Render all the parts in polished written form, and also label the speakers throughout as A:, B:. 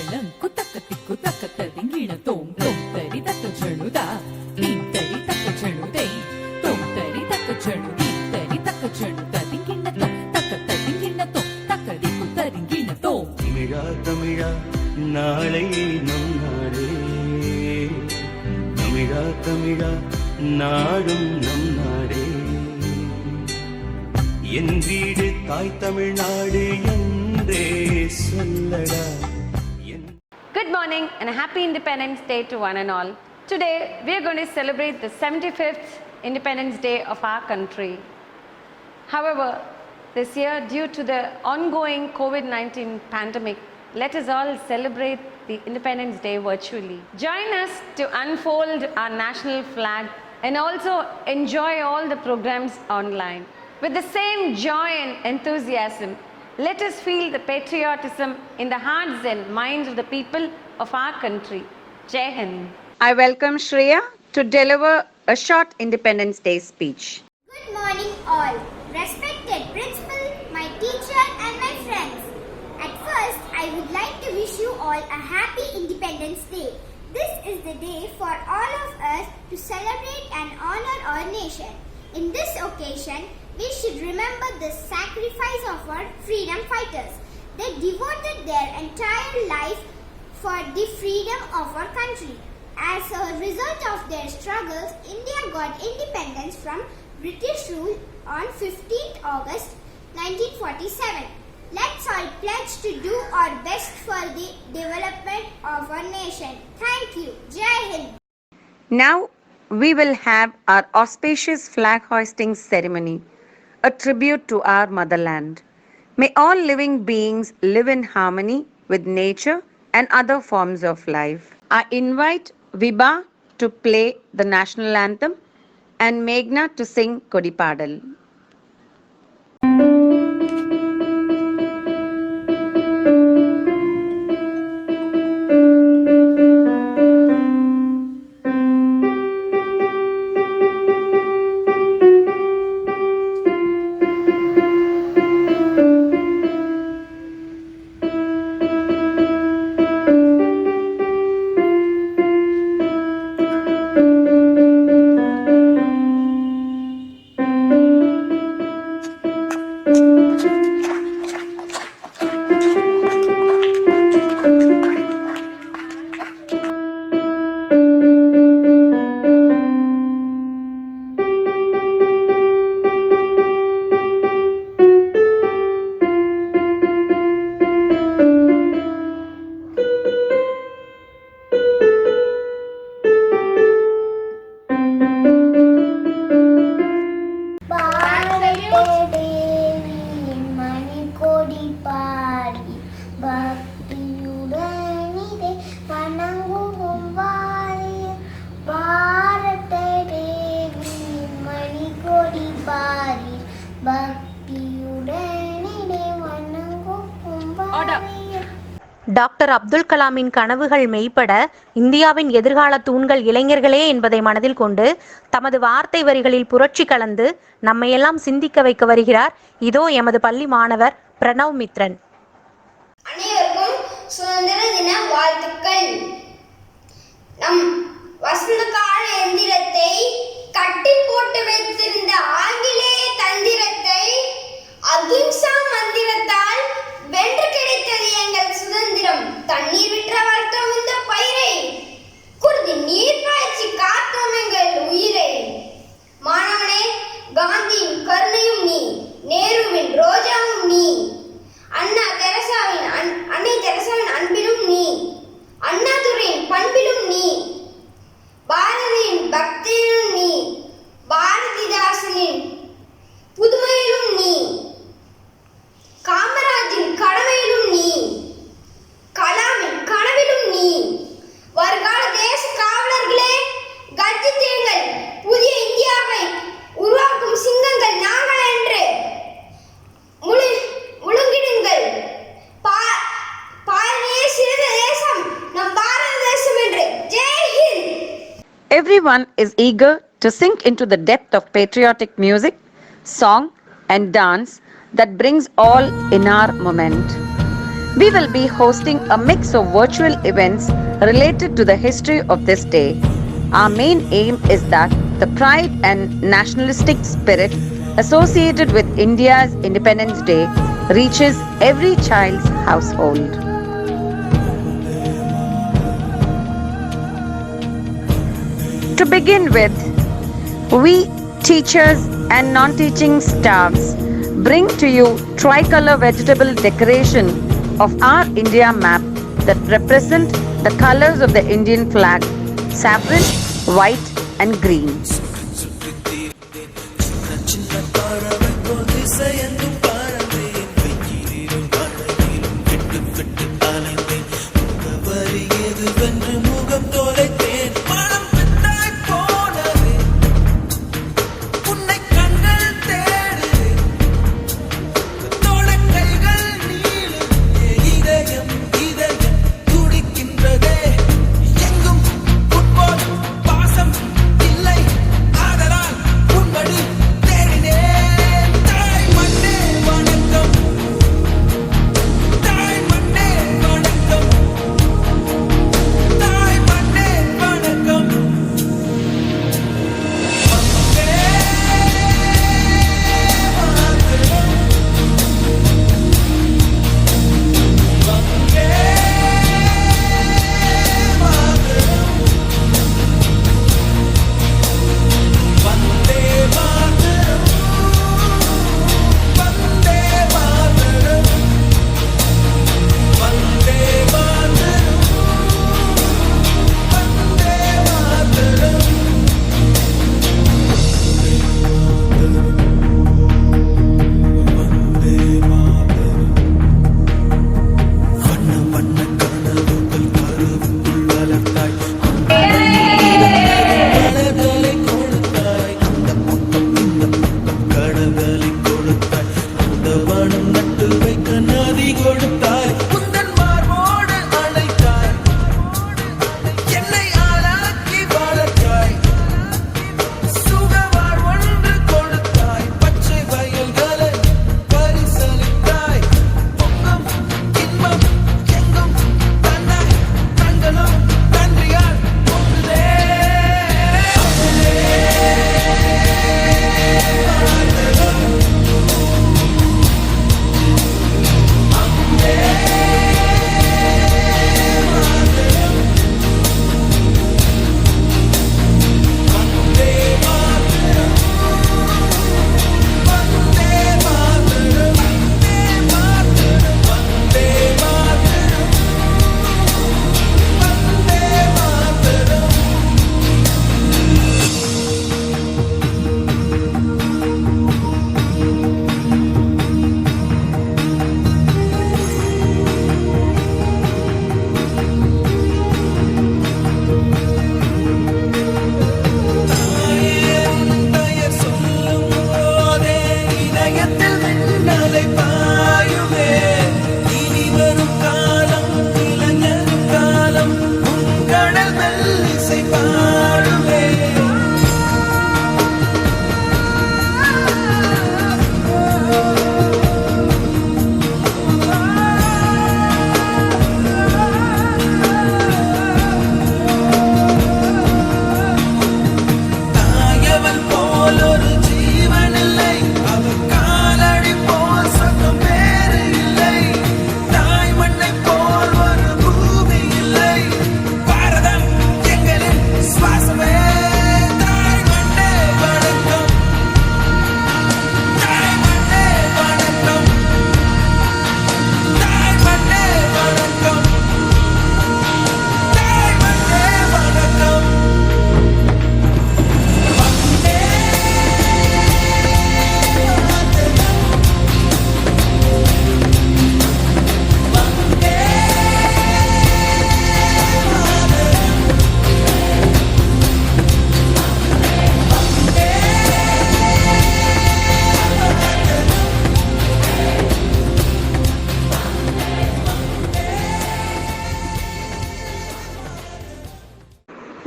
A: ತಳಂಕು ತಕ್ಕ ತಿಕ್ಕು ತಕ್ಕ ತದಿಂಗಿಣ ತೋಂ ತೋಂ ತರಿ ತಕ್ಕ ಚಳುದ ನೀಂ ತರಿ ತಕ್ಕ ಚಳುದೆ ತೋಂ ತರಿ ತಕ್ಕ ಚಳುದಿ ತರಿ ತಕ್ಕ ಚಳು ತದಿಂಗಿಣ ತೋಂ ತಕ್ಕ ತದಿಂಗಿಣ ತೋಂ ತಕ್ಕ ದಿಕ್ಕು ತರಿಂಗಿಣ ತೋಂ
B: தமிழா தமிழா நாளை நம் நாடே தமிழா தமிழா நாடும் நம் நாடே என் வீடு தாய் தமிழ்நாடு என்றே சொல்லடா.
C: Good morning and a happy Independence Day to one and all. Today we are going to celebrate the 75th Independence Day of our country. However, this year due to the ongoing COVID-19 pandemic, let us all celebrate the Independence Day virtually. Join us to unfold our national flag and also enjoy all the programs online. With the same joy and enthusiasm, let us feel the patriotism in the hearts and minds of the people of our country. Jai Hind. I welcome Shreya to deliver a short Independence Day speech.
D: Good morning all. Respected principal, my teacher and my friends. At first, I would like to wish you all a happy Independence Day. This is the day for all of us to celebrate and honor our nation. In this occasion, we should remember the sacrifice of our freedom fighters. They devoted their entire life for the freedom of our country. As a result of their struggles, India got independence from British rule on 15th August 1947. Let's all pledge to do our best for the development of our nation. Thank you. Jai Hind.
C: Now we will have our auspicious flag hoisting ceremony, a tribute to our motherland. May all living beings live in harmony with nature and other forms of life. I invite Vibha to play the national anthem and Meghna to sing Kodipadal.
E: Doctor Abdul கலாமின் கனவுகள் மெய்ப்பட இந்தியாவின் எதிர்கால தூண்கள் இளைஞர்களே என்பதை மனதில் கொண்டு தமது வார்த்தை வரிகளில் புரட்சி கலந்து நம்மையெல்லாம் சிந்திக்க வைக்க வருகிறார் இதோ எமது பள்ளி மாணவர் பிரணவ் மித்ரன்.
D: அனைவருக்கும் சுதந்திர தின வாழ்த்துக்கள். நம் வசந்த கால எந்திரத்தை கட்டி போட்டு வைத்திருந்த ஆங்கிலேய தந்திரத்தை அகிம்சா மந்திரத்தால் வென்று கிடைத்தது எங்கள் சுதந்திரம். தண்ணீர் விற்ற வளர்த்தோம் இந்த பயிரை, குருதி நீர் பாய்ச்சி காத்தோம் எங்கள் உயிரை. மாணவனே, காந்தியின் கருணையும் நீ, நேருவின் ரோஜாவும் நீ, அன்னை தெரசாவின் அன்பிலும் நீ, அண்ணாதுரையின் பண்பிலும் நீ, பாரதியின் பக்தியிலும் நீ, பாரதிதாசனின் புதுமையிலும் நீ, காமராஜின் கடமையிலும் நீ, கலாமின் கனவிலும் நீ. வருங்கால தேச காவலர்களே, கர்ஜித்தீர்கள், புதிய இந்தியாவை உருவாக்கும் சிங்கங்கள் நாங்கள் என்று முழுங்கிடுங்கள். பாரதிய சிறந்த தேசம் நம் பாரத தேசம் என்று. Jai Hind.
C: Everyone is eager to sink into the depth of patriotic music, song and dance that brings all in our moment.
F: We will be hosting a mix of virtual events related to the history of this day. Our main aim is that the pride and nationalistic spirit associated with India's Independence Day reaches every child's household. To begin with, we teachers and non-teaching staffs bring to you tricolour vegetable decoration of our India map that represent the colours of the Indian flag: saffron, white and green.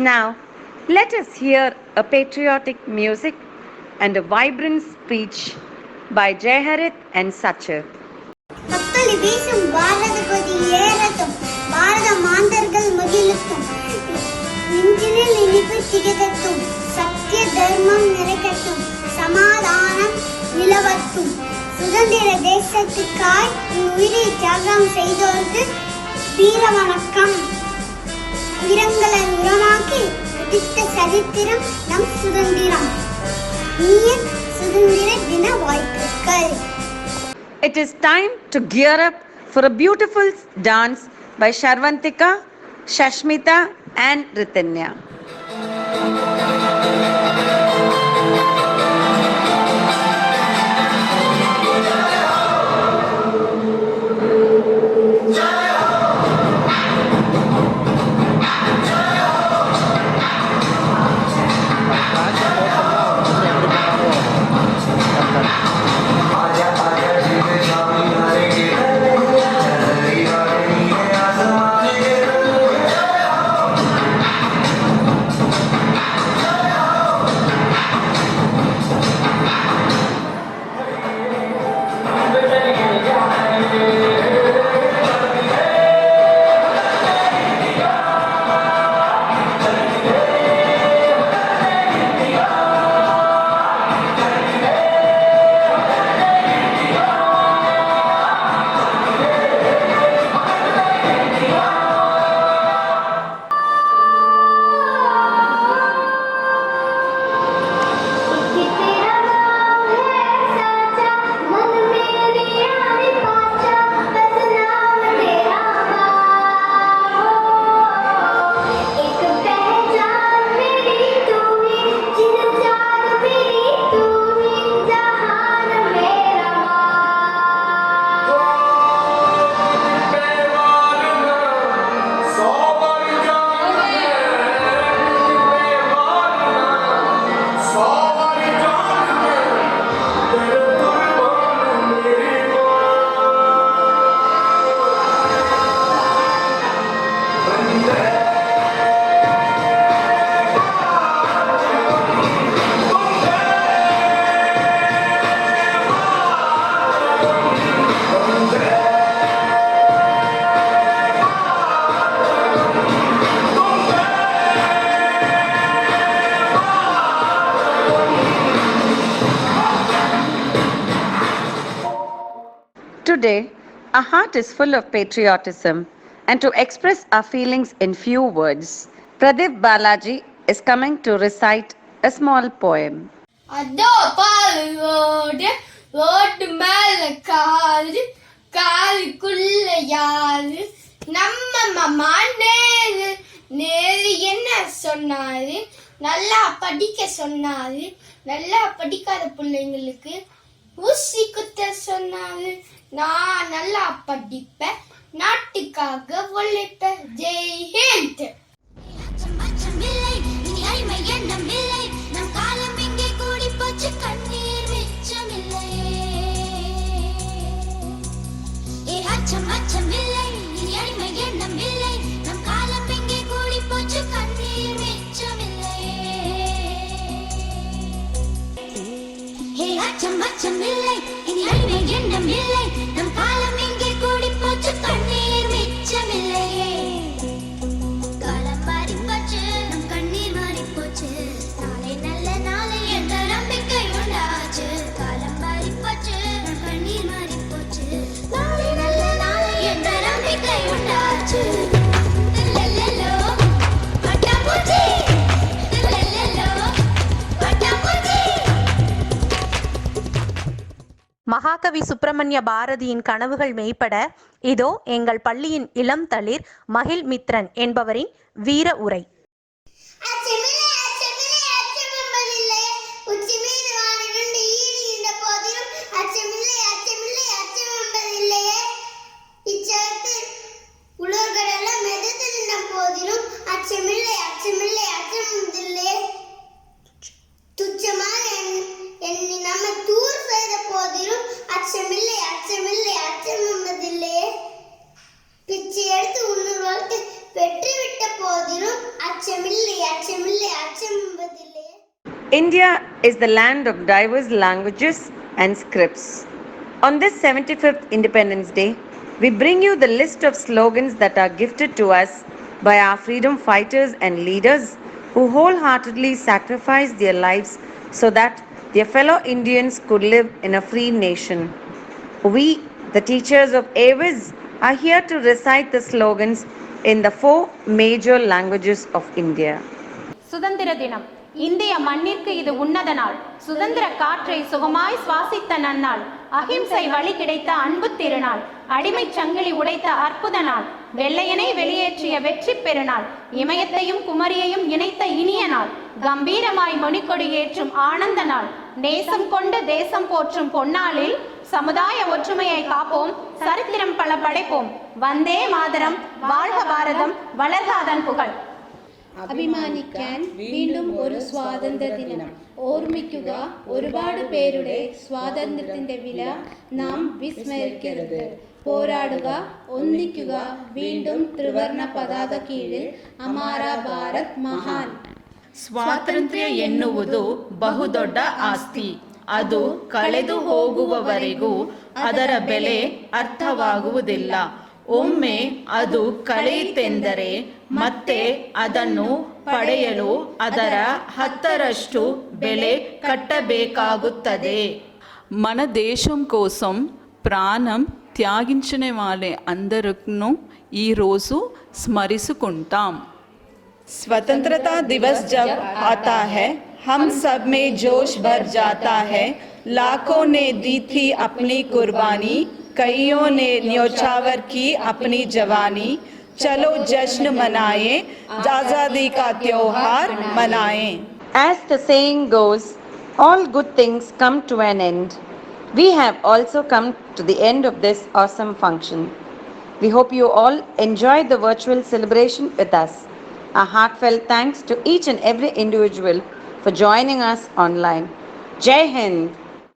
F: Now, let us hear a patriotic music and a vibrant speech by Jaiharit and Sachar.
D: மக்கள் விண்வெளி வீசும் பாரத கொடி ஏறட்டும், பாரத மாந்தர்கள் மகிழட்டும், நெஞ்சினில் இனிப்பு திகழட்டும், சத்திய தர்மம் நிலைக்கட்டும், சமாதானம் நிலவட்டும். சுதந்திர தேசத்துக்காய் உயிரை தியாகம் செய்தோருக்கு வீர வணக்கம். வீரங்களை உரமாக்கி உதித்த சரித்திரம் நம் சுதந்திரம். இனிய சுதந்திர தின வாழ்த்துக்கள்.
F: It is time to gear up for a beautiful dance by Sharvantika, Shashmita and Ritanya. Today, our heart is full of patriotism, and to express our feelings in few words, Pradeep Balaji is coming to recite a small poem.
G: அதோ பாரு road மேல car, காருக்குள்ள யாரு, நம்ம நேரு. நேரு என்ன சொன்னாரு, நல்லா படிக்க சொன்னாரு, நல்லா படிக்காத பிள்ளைங்களுக்கு ஊசி குத்த சொன்னாரு. நான் நல்லா படிப்பேன், நாட்டுக்காக உழைப்பேன். ஜெய் ஹிந்த்.
D: அச்சம் அச்சம் இல்லை, இனி அடிமை எண்ணம் இல்லை, நம் காலம் எங்கே கூடி போச்சு, கண்ணீர் மிச்சமில்லை. அச்சம் அச்சம் இல்லை, இனி அடிமை எண்ணம் இல்லை, நம் காலம் எங்கே கூடி போச்சு, கண்ணீர் மிச்சமில்லையே. காலம் மாறி போச்சு, நம் கண்ணீர் மாறி போச்சு, நாளை நல்ல நாளை என்ற நம்பிக்கை உண்டாச்சு. காலம் மாறி போச்சு, நம் கண்ணீர் மாறி போச்சு, நாளை நல்ல நாளை என்ற நம்பிக்கை உண்டாச்சு. லல்லலோ பட்டாம்பூச்சி, லல்லலோ பட்டாம்பூச்சி.
E: மகாகவி சுப்பிரமணிய பாரதியின் கனவுகள் மெய்ப்பட இதோ எங்கள் பள்ளியின் இளம் தளிர் மகிழ் மித்ரன் என்பவரின் வீர உரை.
F: India is the land of diverse languages and scripts. On this 75th Independence Day, we bring you the list of slogans that are gifted to us by our freedom fighters and leaders who wholeheartedly sacrificed their lives so that their fellow Indians could live in a free nation. We, the teachers of AVIS, are here to recite the slogans in the 4 major languages of India.
E: சுதந்திர தினம். இந்திய மண்ணிற்கு இது உன்னத நாள். சுதந்திர காற்றை சுகமாய் சுவாசித்த நன்னாள். அகிம்சை வழி கிடைத்த அன்பு திருநாள். அடிமை சங்கிலி உடைத்த அற்புத நாள். வெள்ளையனை வெளியேற்றிய வெற்றி பெருநாள். இமயத்தையும் குமரியையும் இணைத்த இனிய நாள். கம்பீரமாய் மணிக்கொடி ஏற்றும் ஆனந்த நாள். நேசம் கொண்டு தேசம் போற்றும் பொன்னாளில் சமுதாய ஒற்றுமையை காப்போம், சரித்திரம் பல படைப்போம். வந்தே மாதரம், வாழ்க பாரதம், வளர்க அதன் புகழ்.
H: അഭിമാനിക്കാൻ വീണ്ടും ഒരു സ്വാതന്ത്ര്യ ദിനം ഓർമ്മിക്കുക ഒരുപാട് പേരുടെ സ്വാതന്ത്ര്യത്തിന്റെ വില നാം വിസ്മരിക്കരുത്. പോരാടുക, ഒന്നിക്കുക, വീണ്ടും ത്രിവർണ പതാക കീഴിൽ അമാര ഭാരത് മഹാൻ.
A: ಸ್ವಾತಂತ್ರ್ಯ ಎನ್ನುವುದು ಬಹುದೊಡ್ಡ ಆಸ್ತಿ. ಅದು ಕಳೆದು ಹೋಗುವವರೆಗೂ ಅದರ ಬೆಲೆ ಅರ್ಥವಾಗುವುದಿಲ್ಲ. ಒಮ್ಮೆ ಅದು ಕಳೆಯಿತೆಂದರೆ ಮತ್ತೆ ಅದನ್ನು ಪಡೆಯಲು ಅದರ 10ರಷ್ಟು ಬೆಲೆ కట్టబేకాగుತ್ತದೆ. మన దేశం కోసం ప్రాణం త్యాగించిన వాళ్ళే అందరికీ ఈరోజు స్మరించుకుంటాం.
I: स्वतंत्रता दिवस जब आता है हम सब में जोश भर जाता है. लाखों ने दी थी अपनी कुर्बानी, कईयों ने न्योछावर की अपनी जवानी. चलो जश्न मनाएं, आजादी का त्योहार मनाएं.
F: As the saying goes, all good things come to an end. We have also come to the end of this awesome function. We hope you all enjoyed the virtual celebration with us. A heartfelt thanks to each and every individual for joining us online. Jai Hind!